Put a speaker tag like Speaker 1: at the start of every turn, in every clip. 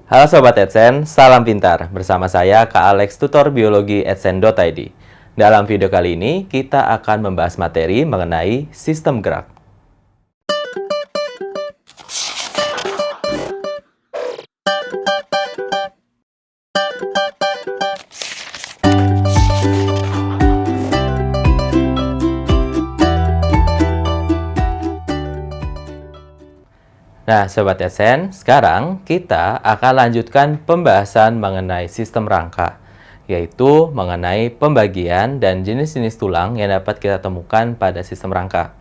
Speaker 1: Halo Sobat Adsense, salam pintar. Bersama saya Kak Alex, tutor biologi adsense.id. Dalam video kali ini, kita akan membahas materi mengenai sistem gerak. Nah, Sobat Adsense, sekarang kita akan lanjutkan pembahasan mengenai sistem rangka, yaitu mengenai pembagian dan jenis-jenis tulang yang dapat kita temukan pada sistem rangka.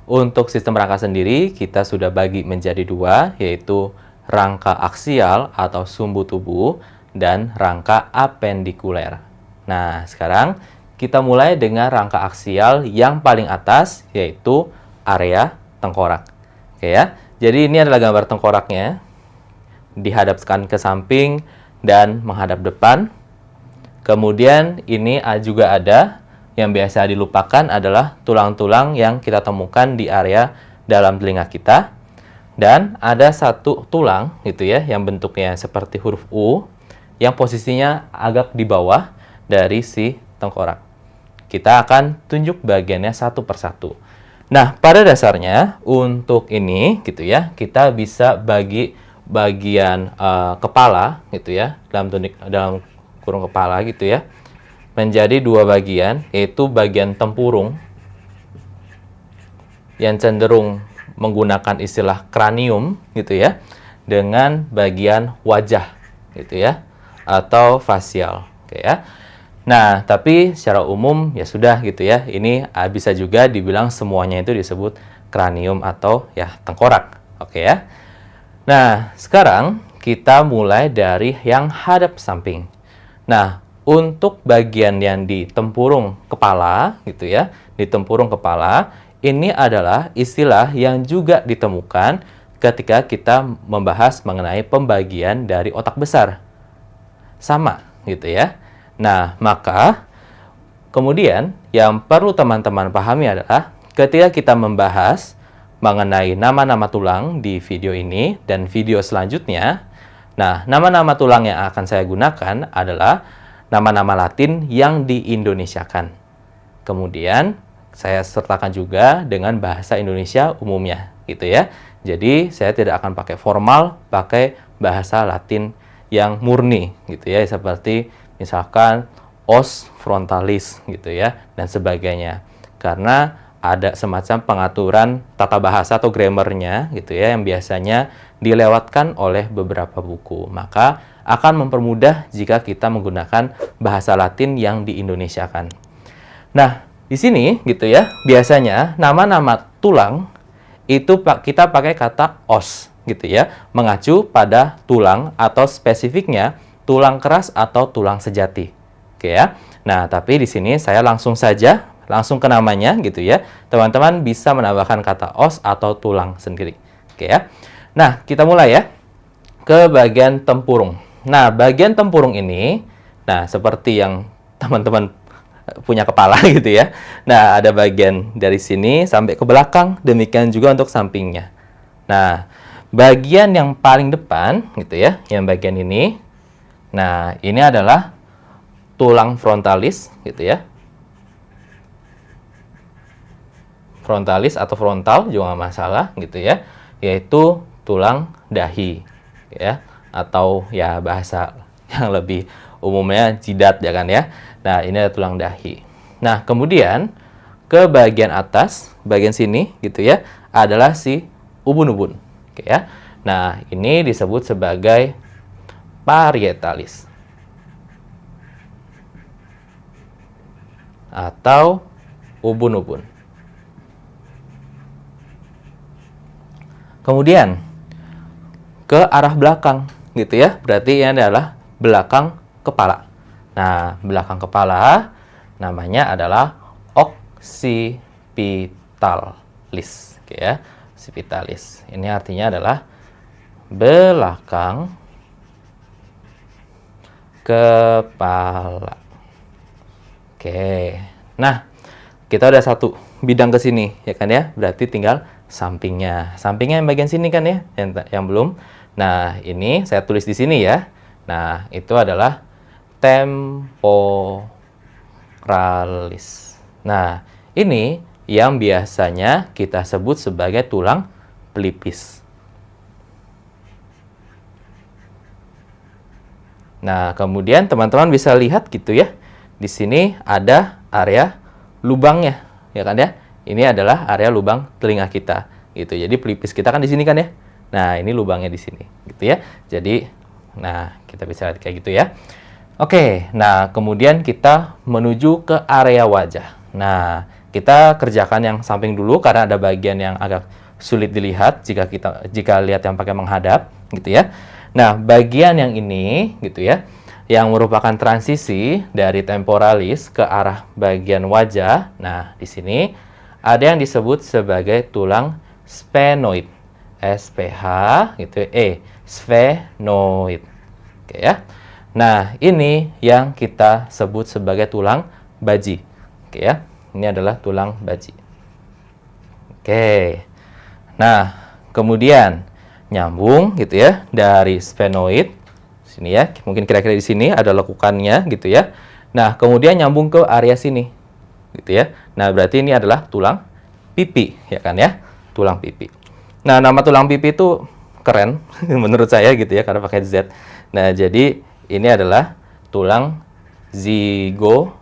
Speaker 1: Untuk sistem rangka sendiri, kita sudah bagi menjadi dua, yaitu rangka aksial atau sumbu tubuh dan rangka apendikuler. Nah, sekarang kita mulai dengan rangka aksial yang paling atas, yaitu area tengkorak. Oke ya. Jadi ini adalah gambar tengkoraknya, dihadapkan ke samping dan menghadap depan. Kemudian ini juga ada yang biasa dilupakan adalah tulang-tulang yang kita temukan di area dalam telinga kita. Dan ada satu tulang gitu ya, yang bentuknya seperti huruf U, yang posisinya agak di bawah dari si tengkorak. Kita akan tunjuk bagiannya satu persatu. Nah, pada dasarnya untuk ini gitu ya, kita bisa bagi bagian kepala gitu ya, dalam kurung kepala gitu ya, menjadi dua bagian, yaitu bagian tempurung yang cenderung menggunakan istilah kranium gitu ya, dengan bagian wajah gitu ya, atau fasial. Oke ya. Nah, tapi secara umum ya sudah gitu ya. Ini bisa juga dibilang semuanya itu disebut kranium atau ya tengkorak. Oke ya. Nah, sekarang kita mulai dari yang hadap samping. Nah, untuk bagian yang di tempurung kepala gitu ya, di tempurung kepala, ini adalah istilah yang juga ditemukan ketika kita membahas mengenai pembagian dari otak besar. Sama gitu ya. Nah, maka kemudian yang perlu teman-teman pahami adalah ketika kita membahas mengenai nama-nama tulang di video ini dan video selanjutnya, nah, nama-nama tulang yang akan saya gunakan adalah nama-nama Latin yang diindonesiakan. Kemudian, saya sertakan juga dengan bahasa Indonesia umumnya, gitu ya. Jadi, saya tidak akan pakai formal, pakai bahasa Latin yang murni, gitu ya, seperti misalkan os frontalis gitu ya, dan sebagainya. Karena ada semacam pengaturan tata bahasa atau grammarnya gitu ya, yang biasanya dilewatkan oleh beberapa buku. Maka akan mempermudah jika kita menggunakan bahasa Latin yang diindonesiakan. Nah, di sini gitu ya, biasanya nama-nama tulang itu kita pakai kata os gitu ya, mengacu pada tulang atau spesifiknya tulang keras atau tulang sejati. Oke ya. Nah, tapi di sini saya langsung ke namanya gitu ya. Teman-teman bisa menambahkan kata os atau tulang sendiri. Oke ya. Nah, kita mulai ya ke bagian tempurung. Nah, bagian tempurung ini, nah seperti yang teman-teman punya kepala gitu ya. Nah, ada bagian dari sini sampai ke belakang, demikian juga untuk sampingnya. Nah, bagian yang paling depan gitu ya, yang bagian ini. Nah, ini adalah tulang frontalis gitu ya. Frontalis atau frontal juga nggak masalah gitu ya. Yaitu tulang dahi ya, atau ya bahasa yang lebih umumnya jidat ya kan ya. Nah, ini adalah tulang dahi. Nah, kemudian ke bagian atas, bagian sini gitu ya, adalah si ubun-ubun. Oke ya. Nah, ini disebut sebagai parietalis atau ubun-ubun. Kemudian ke arah belakang gitu ya, berarti ini adalah belakang kepala. Nah, belakang kepala namanya adalah occipitalis, oke ya, occipitalis. Ini artinya adalah belakang kepala. Oke. Nah, kita udah satu bidang ke sini ya kan ya. Berarti tinggal sampingnya. Sampingnya yang bagian sini kan ya, yang belum. Nah, ini saya tulis di sini ya. Nah, itu adalah temporalis. Nah, ini yang biasanya kita sebut sebagai tulang pelipis. Nah, kemudian teman-teman bisa lihat gitu ya. Di sini ada area lubangnya, ya kan ya? Ini adalah area lubang telinga kita, gitu. Jadi pelipis kita kan di sini kan ya. Nah, ini lubangnya di sini, gitu ya. Jadi, nah, kita bisa lihat kayak gitu ya. Oke, nah kemudian kita menuju ke area wajah. Nah, kita kerjakan yang samping dulu karena ada bagian yang agak sulit dilihat jika lihat yang pakai menghadap, gitu ya. Nah, bagian yang ini, gitu ya, yang merupakan transisi dari temporalis ke arah bagian wajah. Nah, di sini ada yang disebut sebagai tulang sphenoid. SPH gitu sphenoid. Oke ya. Nah, ini yang kita sebut sebagai tulang baji. Oke ya. Ini adalah tulang baji. Oke. Nah, kemudian nyambung gitu ya dari sphenoid sini ya. Mungkin kira-kira di sini ada lekukannya gitu ya. Nah, kemudian nyambung ke area sini. Gitu ya. Nah, berarti ini adalah tulang pipi ya kan ya. Tulang pipi. Nah, nama tulang pipi itu keren menurut saya gitu ya, karena pakai Z. Nah, jadi ini adalah tulang zigomatik.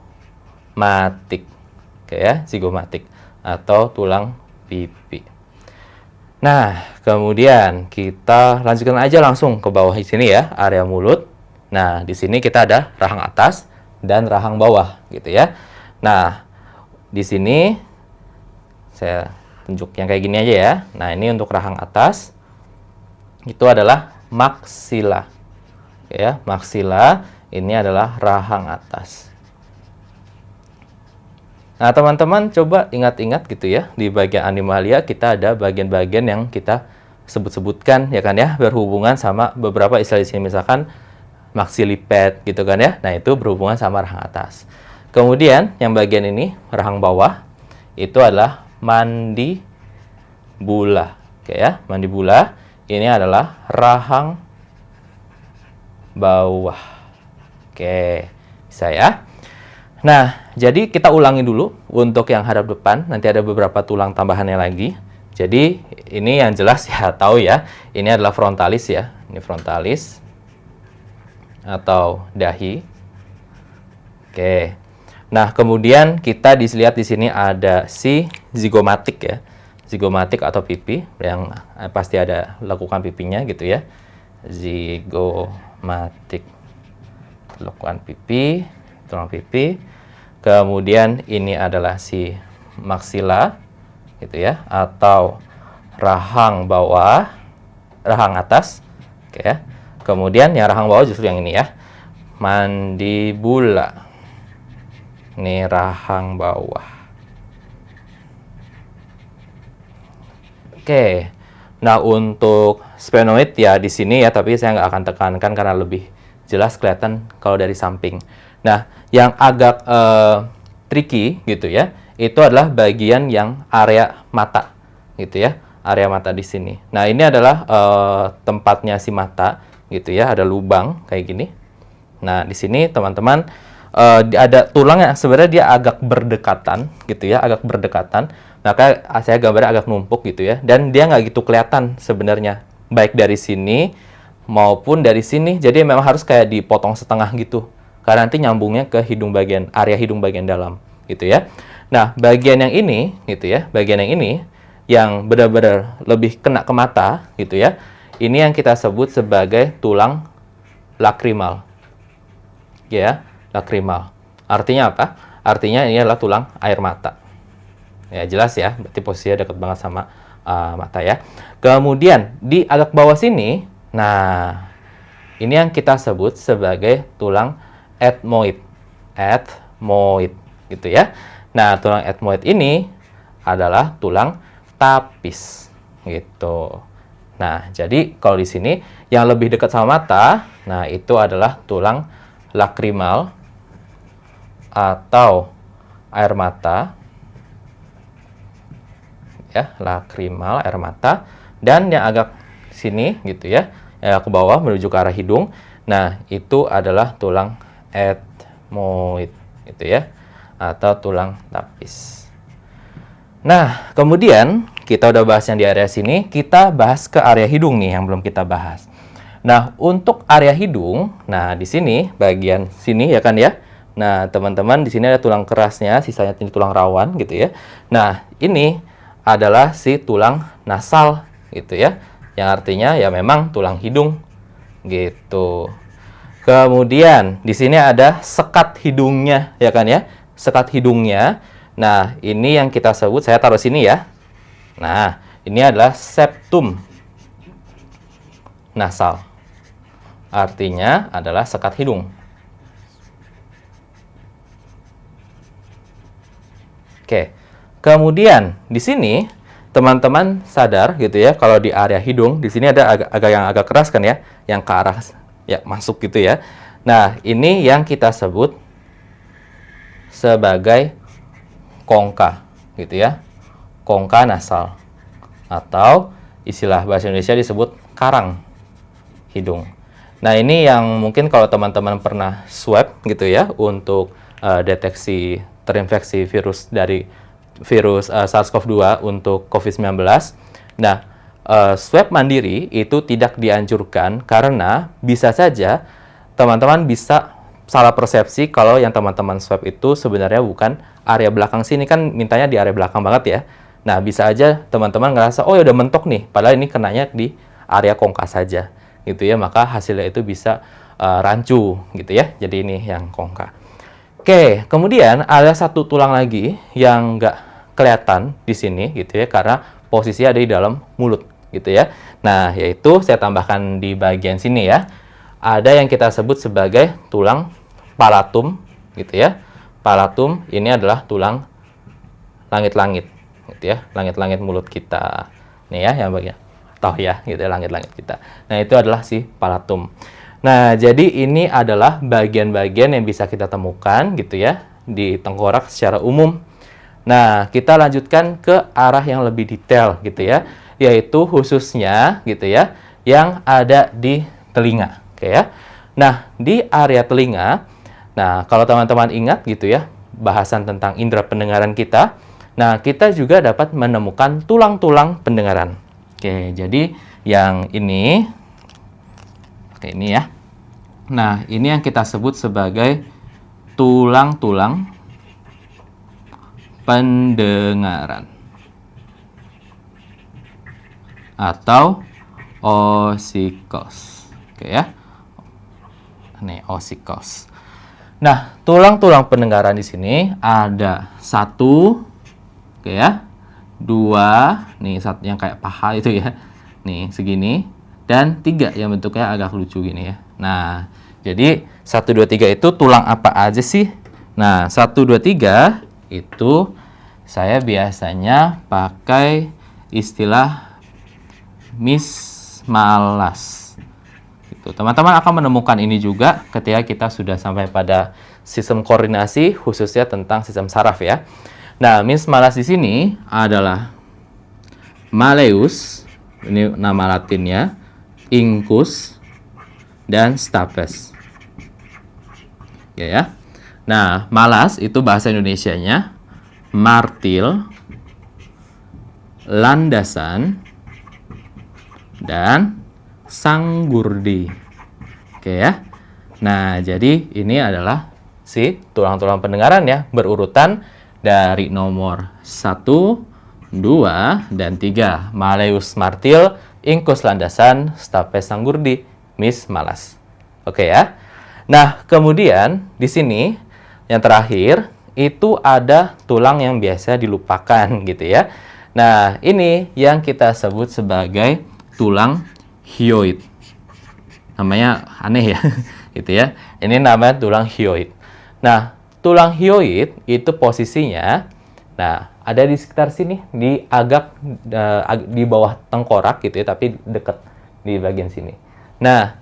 Speaker 1: Oke ya, zigomatik atau tulang pipi. Nah, kemudian kita lanjutkan aja langsung ke bawah di sini ya, area mulut. Nah, di sini kita ada rahang atas dan rahang bawah gitu ya. Nah, di sini saya tunjuk yang kayak gini aja ya. Nah, ini untuk rahang atas. Itu adalah maksila. Ya, maksila ini adalah rahang atas. Nah, teman-teman coba ingat-ingat gitu ya. Di bagian animalia kita ada bagian-bagian yang kita sebut-sebutkan ya kan ya, berhubungan sama beberapa istilah di sini, misalkan maxilliped gitu kan ya. Nah, itu berhubungan sama rahang atas. Kemudian yang bagian ini rahang bawah itu adalah mandibula. Oke ya, mandibula ini adalah rahang bawah. Oke, bisa ya. Nah, jadi kita ulangi dulu untuk yang hadap depan, nanti ada beberapa tulang tambahannya lagi. Jadi ini yang jelas ya, tahu ya, ini adalah frontalis ya. Ini frontalis atau dahi. Oke. Nah, kemudian kita dilihat di sini ada si zigomatik ya. Zigomatik atau pipi yang pasti ada lekukan pipinya gitu ya. Zigomatik. Lekukan pipi, tulang pipi. Kemudian ini adalah si maksila gitu ya, atau rahang bawah, rahang atas. Oke ya. Kemudian yang rahang bawah justru yang ini ya. Mandibula. Ini rahang bawah. Oke. Nah, untuk sphenoid ya di sini ya, tapi saya nggak akan tekankan karena lebih jelas kelihatan kalau dari samping. Nah, yang agak tricky gitu ya, itu adalah bagian yang area mata gitu ya, area mata di sini. Nah, ini adalah tempatnya si mata gitu ya, ada lubang kayak gini. Nah, di sini teman-teman ada tulang yang sebenarnya dia agak berdekatan gitu ya, agak berdekatan. Maka saya gambarnya agak numpuk gitu ya, dan dia nggak gitu kelihatan sebenarnya, baik dari sini maupun dari sini. Jadi memang harus kayak dipotong setengah gitu, karena nanti nyambungnya ke hidung bagian, area hidung bagian dalam gitu ya. Nah, bagian yang ini gitu ya, bagian yang ini yang benar-benar lebih kena ke mata gitu ya, ini yang kita sebut sebagai tulang lakrimal ya. Lakrimal artinya apa? Artinya ini adalah tulang air mata ya, jelas ya, berarti posisinya dekat banget sama mata ya. Kemudian di agak bawah sini, nah ini yang kita sebut sebagai tulang ethmoid. Ethmoid gitu ya. Nah, tulang ethmoid ini adalah tulang tapis gitu. Nah, jadi kalau di sini yang lebih dekat sama mata, nah itu adalah tulang lakrimal atau air mata ya, lakrimal air mata. Dan yang agak sini gitu ya, ke bawah menuju ke arah hidung. Nah, itu adalah tulang ethmoid gitu ya, atau tulang tapis. Nah, kemudian kita udah bahas yang di area sini, kita bahas ke area hidung nih yang belum kita bahas. Nah, untuk area hidung, nah di sini bagian sini ya kan ya. Nah, teman-teman di sini ada tulang kerasnya, sisanya ini tulang rawan gitu ya. Nah, ini adalah si tulang nasal gitu ya. Yang artinya ya memang tulang hidung gitu. Kemudian di sini ada sekat hidungnya ya kan ya. Sekat hidungnya. Nah, ini yang kita sebut, saya taruh sini ya. Nah, ini adalah septum nasal. Artinya adalah sekat hidung. Oke. Kemudian di sini teman-teman sadar gitu ya, kalau di area hidung di sini ada yang agak keras kan ya, yang ke arah ya masuk gitu ya. Nah, ini yang kita sebut sebagai kongka gitu ya. Kongka nasal, atau istilah bahasa Indonesia disebut karang hidung. Nah, ini yang mungkin kalau teman-teman pernah swab gitu ya untuk deteksi terinfeksi virus dari virus SARS-CoV-2 untuk COVID-19. Nah, swab mandiri itu tidak dianjurkan karena bisa saja teman-teman bisa salah persepsi kalau yang teman-teman swab itu sebenarnya bukan area belakang sini, kan mintanya di area belakang banget ya. Nah, bisa aja teman-teman ngerasa, oh ya udah mentok nih, padahal ini kenanya di area kongka saja, gitu ya. Maka hasilnya itu bisa rancu, gitu ya. Jadi ini yang kongka. Oke, kemudian ada satu tulang lagi yang nggak kelihatan di sini, gitu ya, karena posisinya ada di dalam mulut, gitu ya. Nah, yaitu saya tambahkan di bagian sini ya. Ada yang kita sebut sebagai tulang palatum, gitu ya. Palatum ini adalah tulang langit-langit, gitu ya, langit-langit mulut kita. Nih ya, yang bagian tahu ya, gitu ya, langit-langit kita. Nah, itu adalah si palatum. Nah, jadi ini adalah bagian-bagian yang bisa kita temukan, gitu ya, di tengkorak secara umum. Nah, kita lanjutkan ke arah yang lebih detail, gitu ya, yaitu khususnya, gitu ya, yang ada di telinga, oke ya. Nah, di area telinga, nah, kalau teman-teman ingat gitu ya, bahasan tentang indera pendengaran kita, nah, kita juga dapat menemukan tulang-tulang pendengaran. Oke, jadi yang ini, oke ini ya. Nah, ini yang kita sebut sebagai tulang-tulang pendengaran atau osikos. Oke ya. Nih, osikos. Nah, tulang-tulang pendengaran di sini ada 1, oke ya, 2, nih satu yang kayak paha itu ya, nih segini, dan 3 yang bentuknya agak lucu gini ya. Nah, jadi 1, 2, 3 itu tulang apa aja sih? Nah, 1, 2, 3 itu saya biasanya pakai istilah mismalas. Teman-teman akan menemukan ini juga ketika kita sudah sampai pada sistem koordinasi, khususnya tentang sistem saraf ya. Nah, mismalas di sini adalah malleus, ini nama latinnya, incus, dan stapes. Ya. Nah, malas itu bahasa Indonesianya martil, landasan, dan sanggurdi. Oke ya. Nah, jadi ini adalah si tulang-tulang pendengaran ya, berurutan dari nomor 1, 2, dan 3. Malleus martil, incus landasan, stapes sanggurdi, mis malas. Oke ya. Nah, kemudian di sini yang terakhir itu ada tulang yang biasa dilupakan gitu ya. Nah, ini yang kita sebut sebagai tulang hyoid. Namanya aneh ya, gitu ya. Ini namanya tulang hyoid. Nah, tulang hyoid itu posisinya, nah ada di sekitar sini, di di bawah tengkorak gitu ya, tapi dekat di bagian sini. Nah,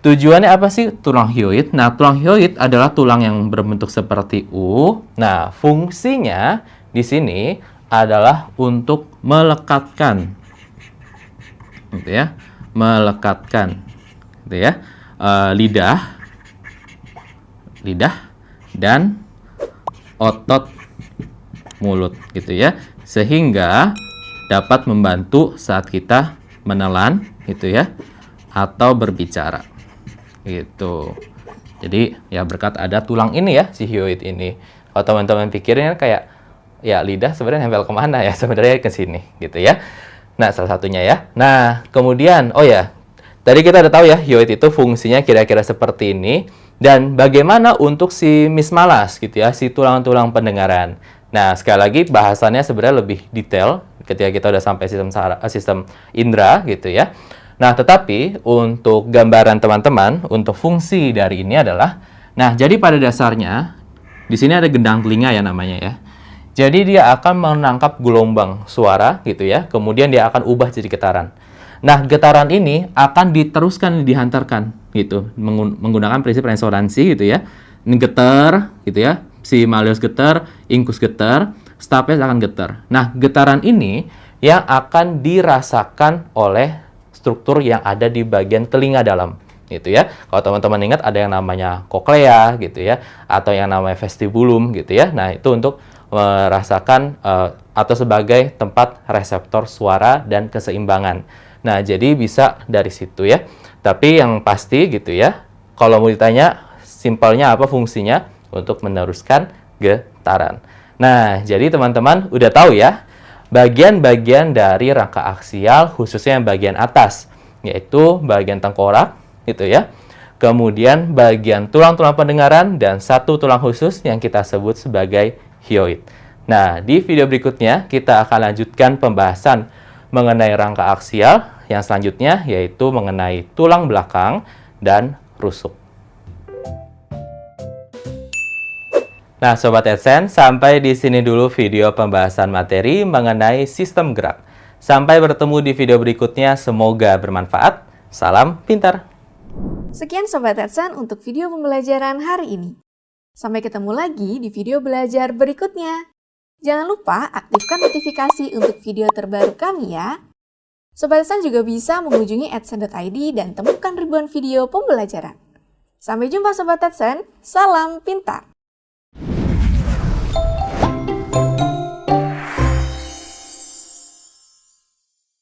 Speaker 1: tujuannya apa sih tulang hyoid? Nah, tulang hyoid adalah tulang yang berbentuk seperti U. Nah, fungsinya di sini adalah untuk melekatkan, gitu ya. Melekatkan gitu ya, lidah, dan otot mulut gitu ya, sehingga dapat membantu saat kita menelan gitu ya, atau berbicara gitu. Jadi ya berkat ada tulang ini ya, si hyoid ini. Kalau teman-teman pikirnya kayak ya lidah sebenarnya nempel kemana ya, sebenarnya ke sini gitu ya. Nah, salah satunya ya. Nah, kemudian oh ya, tadi kita udah tahu ya hyoid itu fungsinya kira-kira seperti ini, dan bagaimana untuk si mismalas gitu ya, si tulang-tulang pendengaran. Nah, sekali lagi bahasannya sebenarnya lebih detail ketika kita udah sampai sistem indera gitu ya. Nah, tetapi untuk gambaran teman-teman, untuk fungsi dari ini adalah, nah, jadi pada dasarnya di sini ada gendang telinga ya namanya ya. Jadi dia akan menangkap gelombang suara gitu ya, kemudian dia akan ubah jadi getaran. Nah, getaran ini akan diteruskan dihantarkan gitu, menggunakan prinsip resonansi gitu ya. Ini getar gitu ya, si malleus getar, incus getar, stapes akan getar. Nah, getaran ini yang akan dirasakan oleh struktur yang ada di bagian telinga dalam gitu ya. Kalau teman-teman ingat ada yang namanya koklea gitu ya, atau yang namanya vestibulum gitu ya. Nah, itu untuk merasakan atau sebagai tempat reseptor suara dan keseimbangan. Nah, jadi bisa dari situ ya. Tapi yang pasti gitu ya, kalau mau ditanya simpelnya apa fungsinya, untuk meneruskan getaran. Nah, jadi teman-teman udah tahu ya bagian-bagian dari rangka aksial, khususnya yang bagian atas, yaitu bagian tengkorak gitu ya. Kemudian bagian tulang-tulang pendengaran dan satu tulang khusus yang kita sebut sebagai hyoid. Nah, di video berikutnya kita akan lanjutkan pembahasan mengenai rangka aksial, yang selanjutnya yaitu mengenai tulang belakang dan rusuk. Nah, Sobat AdSense, sampai di sini dulu video pembahasan materi mengenai sistem gerak. Sampai bertemu di video berikutnya, semoga bermanfaat. Salam pintar!
Speaker 2: Sekian Sobat AdSense untuk video pembelajaran hari ini. Sampai ketemu lagi di video belajar berikutnya. Jangan lupa aktifkan notifikasi untuk video terbaru kami ya. Sobat AdSense juga bisa mengunjungi adsense.id dan temukan ribuan video pembelajaran. Sampai jumpa Sobat AdSense, salam pintar!